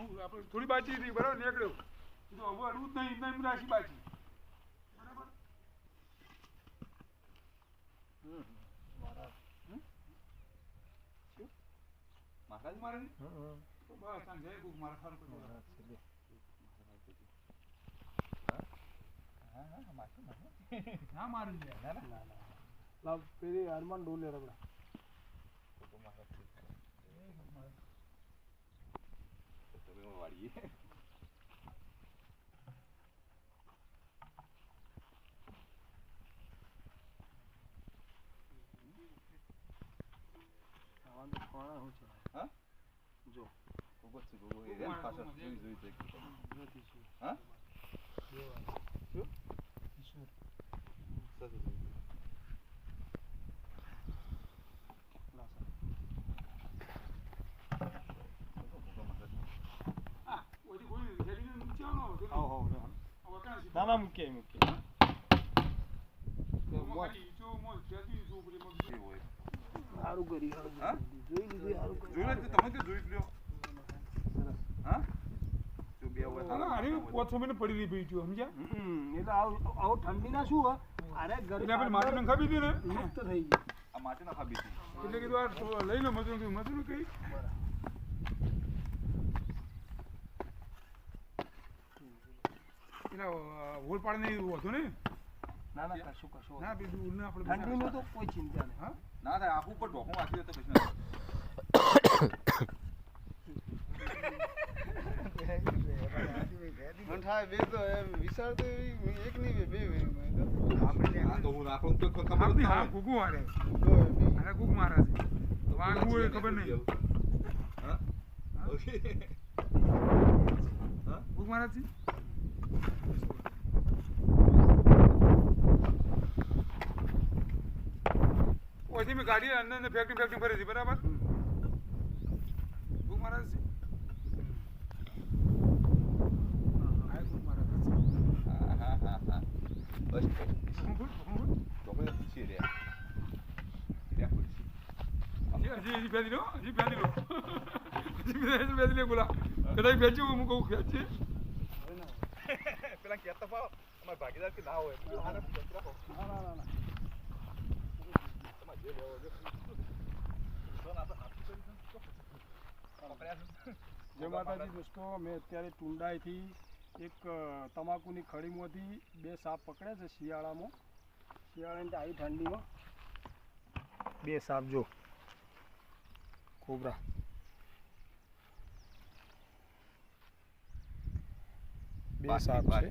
આપણે થોડી બાચી હતી બરાબર નીકળ્યો એ તો હવે અડવું જ નહીં એમ રાશી બાચી બરાબર મહારાજ મારે તો બસ આમ જય ગુરુ મારા સારું કરી ના મારી લે ના લાવ પેલી હનુમાન ડોલે રબડા તો મહારાજ તમે વાડીએ આવાનું કોણા હું છે હા જો ખૂબ જ ગોગો એ રેન પાછળ જોઈ જોઈ જોઈ હા શું ઈશ્વર સદ ના ના મૂકે સારું કરી જોઈ લીધું સારું કરી તમે તો જોઈ લ્યો હા જો બે હોય અરે 5 મિનિટ પડી રહી ભઈ જો સમજ્યા એ તો આવ ઠંડી ના શું અરે ગરમી એટલે માટી ન ખાબી દે ને મુક્ત થઈ ગઈ આ માટી ના ખાબી હતી એટલે કીધું આ લઈ લો મજૂર કઈ એના હોલ પાડને વધુ ને ના ના કશું ના બીજું ને આપણે ઠંડીનું તો કોઈ ચિંતા નહીં હા ના થાય આખું પર ઢોકું વાંચી તો પછી મન થાય બે તો વિચાર તો એક નહીં બે આપણે આ તો હું રાખું તો ખબર નહીં હા ગુગુ મારે અરે ગુગુ મારે છે વાગુ એ ખબર નહીં હા ઓકે હા ગુગુ મારે છે ઓછી મેં ગાડી અંદર ફેક્ટરી ફરે છે બરાબર ભૂખ મહારાજ છે પેલા કહેતા પાવ અમારે ભાગીદાર કે ના હોય જય માતાજી દોસ્તો મેં અત્યારે ટુંડાઈથી એક તમાકુની ખડીમાંથી 2 સાપ પકડ્યા છે શિયાળાની આવી ઠંડીમાં 2 સાપ જો કોબરા બે સાપ છે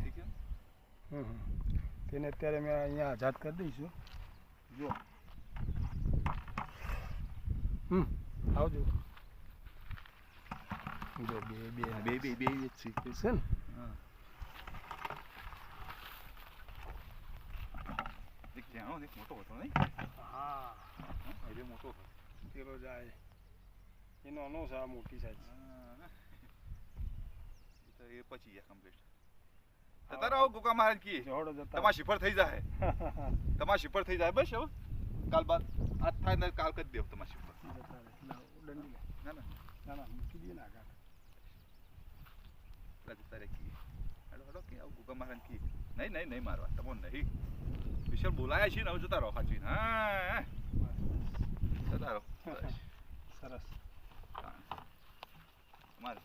તેને અત્યારે મેં અહીંયા આઝાદ કરી દઈશું જો આવજો જો બે જ છે ને એક જાણો એક મોટો હતો નહીં હા એ મોટો હતો પેલો જાય એનો અનો છે આ મોટી સાઈઝ તો એ પછી ગયા કમ્પ્લીટ જતા રહો ગુકા મહારાજ કી તમારા શિફર થઈ જાય બસ હવે કાલ બાદ આજ થાય ને કાલ કરી દેવ તમારા શિફર ના મૂકી દઈએ ને આગળ જતા રે કી હડો કે આવું ગુકા મહારાજ કી નહીં મારવા તમો નહીં વિશાલ બોલાયા છીએ ને હવે જતા રહો સાચી હા જતા રહો સરસ મારે